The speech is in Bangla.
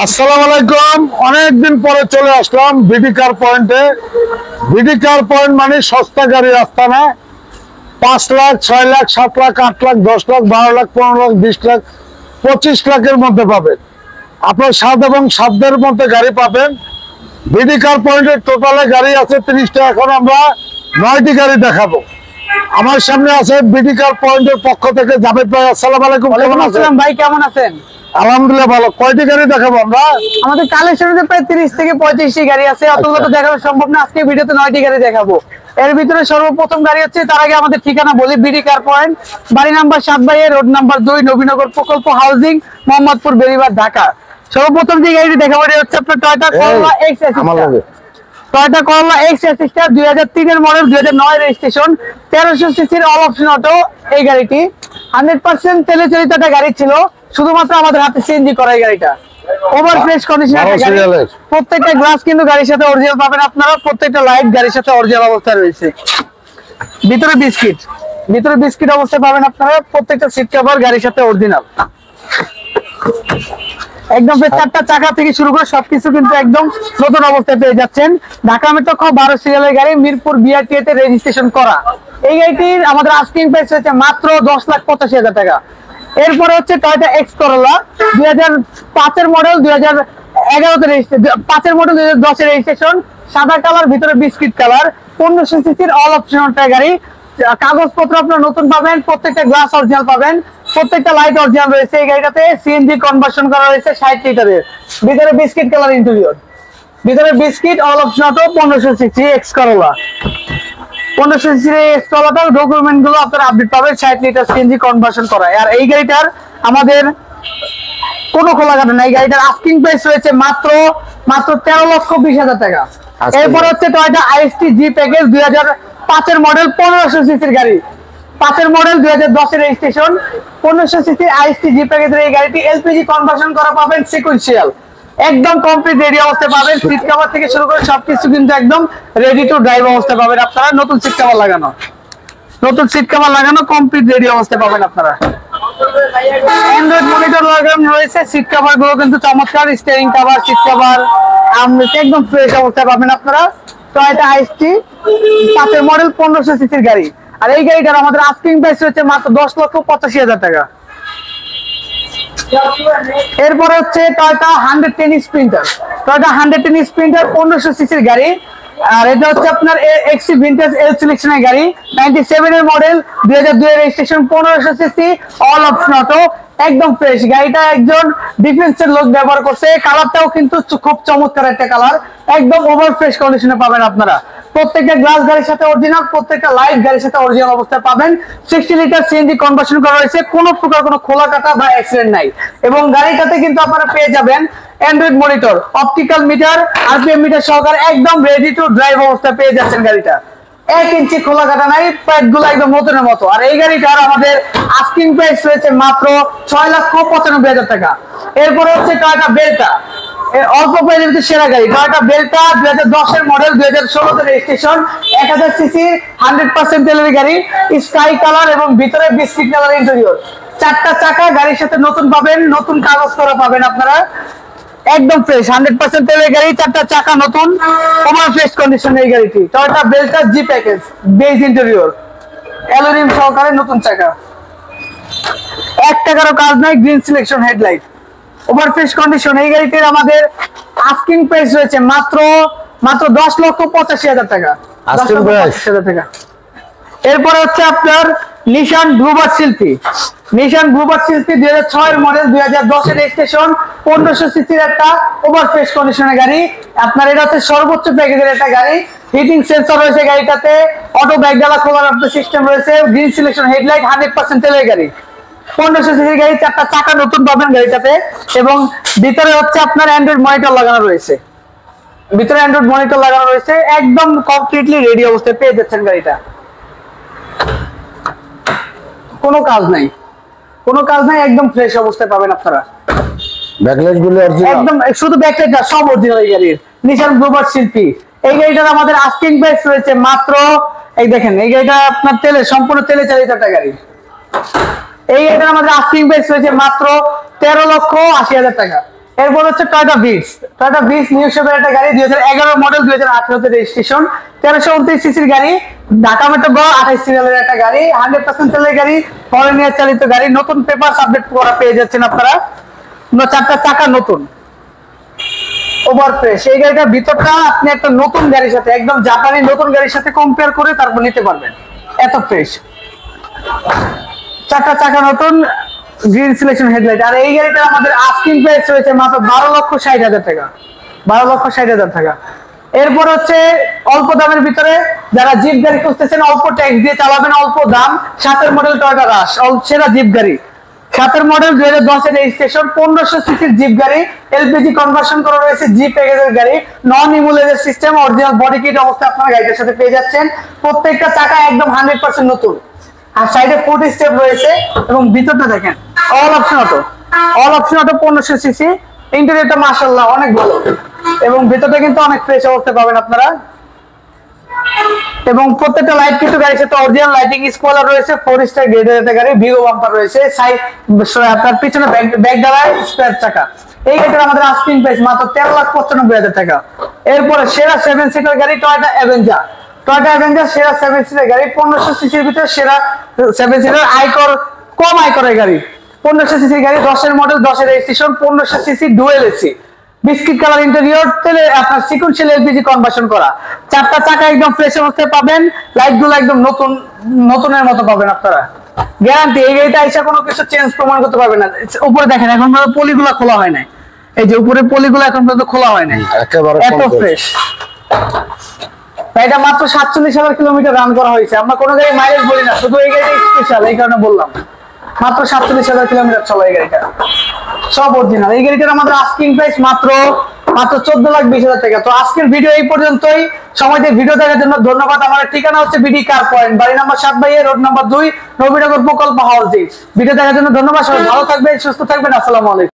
আসসালামু আলাইকুম। অনেকদিন পরে চলে আসলাম বিডি কার পয়েন্টে। বিডি কার পয়েন্ট মানে সস্তা গাড়ির আস্তানা। 5 লাখ, 6 লাখ, 7 লাখ, 8 লাখ, 10 লাখ, 12 লাখ, 15 লাখ, 20 লাখ, 25 লাখের মধ্যে পাবেন। আপনার স্বাদ এবং সাধ্যের মধ্যে গাড়ি পাবেন। বিডি কার পয়েন্টের টোটালে গাড়ি আছে 30টা। এখন আমরা 9টি গাড়ি দেখাবো। আমার সামনে আছে বিডি কার পয়েন্টের পক্ষ থেকে জাভেদ ভাই। আসসালামু আলাইকুম। ওয়ালাইকুম আসসালাম ভাই, কেমন আছেন? আলহামদুলিল্লাহ ভালো। কয়টি গাড়ি দেখাবো আমরা? আমাদের কালেকশনে প্রায় 30 থেকে 35টি গাড়ি আছে। অতগুলো তো দেখানো সম্ভব না, আজকে ভিডিওতে 9টি গাড়ি দেখাবো। এর ভিতরে সর্বপ্রথম গাড়ি হচ্ছে, তার আগে আমাদের ঠিকানা বলি। বিডি কার পয়েন্ট, বাড়ি number 7 by road number 2, Nabinagar প্রকল্প হাউজিং, মোহাম্মদপুর, বেরিবাদ, ঢাকা। সর্বপ্রথম যে গাড়িটি দেখাবো এটা হচ্ছে আপনার Toyota Corolla X Assista. Toyota Corolla X Assista 2003 এর মডেল, 2009 রেজিস্ট্রেশন, 1300 সিসির অল অপশন অটো। এই গাড়িটি 100% তেলে চালিত একটা গাড়ি ছিল, শুধুমাত্র আমাদের হাতে সিএনজি করা এই গাড়িটা। ওভার ফ্রেশ কন্ডিশনের একটা গাড়ি। প্রত্যেকটা গ্লাস কিন্তু গাড়ির সাথে অরিজিনাল পাবেন আপনারা। প্রত্যেকটা লাইট গাড়ির সাথে অরিজিনাল অবস্থায় রয়েছে। ভিতরে বিস্কিট অবস্থায় পাবেন আপনারা। প্রত্যেকটা সিট কভার গাড়ির সাথে অরিজিনাল। একদম 4টা চাকা থেকে শুরু করে সবকিছু কিন্তু একদম নতুন অবস্থায় পেয়ে যাচ্ছেন। ঢাকা মেট্রো 12 সিরিয়ালের গাড়ি, মিরপুর বিআরটিএ তে রেজিস্ট্রেশন করা। এই গাড়িটির আমাদের আস্কিং প্রাইস হচ্ছে মাত্র 10,85,000 টাকা। এরপরে হচ্ছে টয়োটা এক্স করোলা 2005 এর মডেল, 2011 তে রেজিস্ট্রেশন, 5 এর মডেল, 2010 এর রেজিস্ট্রেশন, সাদা কালার, ভিতরে বিস্কিট কালার, 1500 সিসির অল অপশন গাড়ি। কাগজপত্র আপনার নতুন পাবেন, প্রত্যেকটা গ্লাস অরিজিনাল পাবেন, প্রত্যেকটা লাইট অরিজিনাল রয়েছে। এই গাড়িটাতে সিএনজি কনভার্সন করা হয়েছে 60 লিটারের। ভিতরে বিস্কিট কালার ইন্টেরিয়র, ভিতরে biscuit all option auto, 1500 CC X Corolla. 1500 CC X করোলাটার ডকুমেন্ট গুলো আপনারা আপডেট পাবেন, 60 লিটার সিএনজি কনভার্সন করা। আর এই গাড়িটার আমাদের কোনো খোলাঘাটা নাই। গাড়িটার আস্কিং প্রাইস রয়েছে মাত্র 13,20,000 টাকা। এরপর হচ্ছে টয়োটা আইএসটি জি প্যাকেজ 2005 এর মডেল, 1500 সিসির গাড়ি। 5 এর মডেল, 2010 এর রেজিস্ট্রেশন, 1500 সিসি আইএসটি জি প্যাকেজের এই গাড়িটি এলপিজি কনভার্সন করা পাবেন, সিকোয়েন্সিয়াল। একদম কমপ্লিট রেডি অবস্থায় পাবেন। সিট কভার থেকে শুরু করে সবকিছু কিন্তু একদম রেডি টু ড্রাইভ অবস্থায় পাবেন আপনারা। নতুন সিট কভার লাগানো কমপ্লিট রেডি অবস্থায় পাবেন আপনারা। অ্যান্ড্রয়েড মনিটর লাগানো রয়েছে। সিট কভার গুলো কিন্তু চমৎকার। স্টিয়ারিং কভার, সিট কভার একদম ফ্রেশ অবস্থায় পাবেন আপনারা। টয়োটা আইএসটি 5 এর মডেল, 1500 সিসির গাড়ি। আর এই গাড়িটার আমাদের আস্কিং প্রাইস হচ্ছে মাত্র 10,85,000 টাকা। এরপরে হচ্ছে টয়োটা 110 স্প্রিন্টার। টয়োটা 110 স্প্রিন্টার 1500 সিসির গাড়ি। আর এটা হচ্ছে আপনার এক্সি ভিনটেজ এল সিলেকশনের গাড়ি, 97 এর মডেল, 2002 এর registration, 1500 CC all option auto. একদম ফ্রেশ গাড়িটা, একজন ডিফেন্সের লোক ব্যবহার করছে। কালারটাও কিন্তু খুব চমৎকার একটা কালার। একদম ওভার ফ্রেশ কন্ডিশনে পাবেন আপনারা। প্রত্যেকটা গ্লাস গাড়ির সাথে অরিজিনাল, প্রত্যেকটা লাইট গাড়ির সাথে অরিজিনাল অবস্থায় পাবেন। 60 লিটার সিএনজি কনভার্সন করা হয়েছে, কোনো প্রকার কোনো খোলা কাটা বা অ্যাক্সিডেন্ট নাই। এবং গাড়িটাতে কিন্তু আপনারা পেয়ে যাবেন Android monitor, optical metre, RPM meter সহকারে একদম রেডি টু ড্রাইভ অবস্থায় পেয়ে যাচ্ছেন গাড়িটা। 1 ইঞ্চি খোলা কাটা নাই, প্যাডগুলো একদম নতুনের মতো। আর এই গাড়িটার আমাদের আস্কিং প্রাইস রয়েছে মাত্র 6,95,000 টাকা। এরপরে হচ্ছে টয়োটা বেলটা, অল্প প্রাইজের সেরা গাড়ি। টয়োটা বেলটা 2010 এর মডেল, 2016 তে রেজিস্ট্রেশন, 1000 সিসি 100% তেলের গাড়ি, স্কাই কালার এবং ভিতরে বিস্কিট কালার ইন্টেরিয়র। 4টা চাকা গাড়ির সাথে নতুন পাবেন, নতুন কাগজ করা পাবেন আপনারা। একদম ফ্রেশ 100% তেলের গাড়ি, 4টা চাকা নতুন, ওভার ফ্রেশ কন্ডিশনের এই গাড়িটি। টয়োটা বেলটা জি প্যাকেজ, বেজ ইন্টেরিয়র, অ্যালুমিনিয়াম সহকারে নতুন চাকা। 1 টাকারও কাজ নাই, green selection headlight, over fresh condition. এই গাড়িটির আমাদের আস্কিং প্রাইস রয়েছে মাত্র 10,85,000 টাকা। আস্কিং প্রাইস 10,85,000 টাকা। এরপরে হচ্ছে আপনার নিশান ব্লুবার্ড শিল্পী। নিশান ব্লুবার্ড শিল্পী 2006 এর মডেল, 2010 এর রেজিস্ট্রেশন, 1500 সিসির একটা ওভার ফ্রেশ কন্ডিশনের গাড়ি। আপনার এটা হচ্ছে সর্বোচ্চ প্যাকেজের একটা গাড়ি। হিটিং সেন্সর রয়েছে গাড়িটাতে, অটো ব্যাকডালা খোলার আপনার সিস্টেম রয়েছে, গ্রিন সিলেকশন হেডলাইট, 100% তেলের গাড়ি, 1500 সিসির গাড়ি, 4টা চাকা নতুন পাবেন গাড়িটাতে। এবং ভিতরে হচ্ছে আপনার অ্যান্ড্রয়েড মনিটর লাগানো রয়েছে, একদম কমপ্লিটলি রেডি অবস্থায় পেয়ে যাচ্ছেন গাড়িটা। কোনো কাজ নাই, একদম ফ্রেশ অবস্থায় পাবেন আপনারা। ব্যাকলাইট গুলো অরিজিনাল, একদম শুধু ব্যাকলাইট না, সব অরিজিনাল এই গাড়ির। নিশান ব্লুবার্ড শিল্পী এই গাড়িটার আমাদের আস্কিং প্রাইস রয়েছে মাত্র, এই দেখেন এই গাড়িটা আপনার সম্পূর্ণ তেলে চালিত একটা গাড়ি। এই গাড়িটার আমাদের আস্কিং প্রাইস রয়েছে মাত্র 13,80,000 টাকা। এরপর হচ্ছে টয়োটা ভিটস নিউ শেপের একটা গাড়ি 2011 মডেল 2018 তে রেজিস্ট্রেশন 1329 সিসির গাড়ি ঢাকা মেট্রো গ 28 সিরিয়ালের একটা গাড়ি 100% তেলের গাড়ি ফরেনিয়ার চালিত গাড়ি নতুন পেপারস আপডেট করা পেয়ে যাচ্ছেন আপনারা চারটা চাকা নতুন ওভার ফ্রেশ এই গাড়িটার ভিতরটা আপনি একটা নতুন গাড়ির সাথে একদম জাপানি নতুন গাড়ির সাথে কম্পেয়ার করে তারপর নিতে পারবেন এত ফ্রেশ চারটা চাকা নতুন গ্রিন সিলেকশন হেডলাইট আর এই গাড়িটা আমাদের আস্কিং প্রাইস রয়েছে মাত্র 12,60,000 টাকা 12,60,000 টাকা এরপর হচ্ছে অল্প দামের ভিতরে যারা জিপ গাড়ি খুঁজতেছেন অল্প ট্যাক্স দিয়ে চালাবেন অল্প দাম 7 মডেল টয়োটা রাশ সেরা জিপ গাড়ি 7 মডেল 2010 এর রেজিস্ট্রেশন 1500 সিসির জিপ গাড়ি এলপিজি কনভার্সন করা রয়েছে জিপ প্যাকেজের গাড়ি নন ইমুলেটেড সিস্টেম অরিজিনাল বডি কিট অবস্থায় আপনারা গাড়িটার সাথে পেয়ে যাচ্ছেন প্রত্যেকটা চাকা একদম 100% নতুন আর সাইডে ফুট স্টেপ রয়েছে এবং ভিতরটা দেখেন অল অপশন অটো 1500 সিসি ইন্টেরিয়রটা মাশাআল্লাহ অনেক ভালো এবং ভিতরটা কিন্তু অনেক ফ্রেশ অবস্থায় পাবেন আপনারা এবং প্রত্যেকটা লাইট কিন্তু গাড়ির সাথে অরিজিনাল লাইটিং স্পয়লার রয়েছে 4 স্টার গ্রেডের একটা গাড়ি ভিগো বাম্পার রয়েছে সাইড আপনার পিছনে ব্যাক ডালায় স্পেয়ার চাকা এই গাড়িটার আমাদের আস্কিং প্রাইস মাত্র 13,95,000 টাকা এরপরে সেরা 7 সিটার গাড়ি টয়োটা অ্যাভেঞ্জার সেরা 7 সিটার গাড়ি 1500 সিসির ভিতরে সেরা 7 সিটার কম আয়করের গাড়ি 1500 সিসির গাড়ি 10 এর মডেল 10 এর registration 1500 CC dual AC biscuit colour interior তেলে আপনার সিকোয়েন্সিয়াল এলপিজি কনভার্সন করা চারটা চাকা একদম ফ্রেশ অবস্থায় পাবেন লাইটগুলো একদম নতুনের মতো পাবেন আপনারা গ্যারান্টি এই গাড়িটা আইসা কোনো কিছু চেঞ্জ প্রমাণ করতে পারবেন না উপরে দেখেন এখন পর্যন্ত পলিগুলো খোলা হয় নাই এই যে উপরে পলিগুলো এখন পর্যন্ত খোলা হয় নাই একেবারে এত ফ্রেশ এটা মাত্র 47,000 কিলোমিটার রান করা হয়েছে আমরা কোনো গাড়ি মাইলেজ বলি না শুধু এই গাড়িটা স্পেশাল এই কারণে বললাম মাত্র 47,000 কিলোমিটার চলা এই গাড়িটা সব অরিজিনাল এই গাড়িটার আমাদের আস্কিং প্রাইস মাত্র 14,20,000 টাকা তো আজকের ভিডিও এই পর্যন্তই সময় দিয়ে ভিডিও দেখার জন্য ধন্যবাদ আমার ঠিকানা হচ্ছে বিডি কার পয়েন্ট বাড়ি number 7 by road number 2 Nabinagar প্রকল্প হাউজিং ভিডিও দেখার জন্য ধন্যবাদ সবাই ভালো থাকবেন সুস্থ থাকবেন আসসালামু আলাইকুম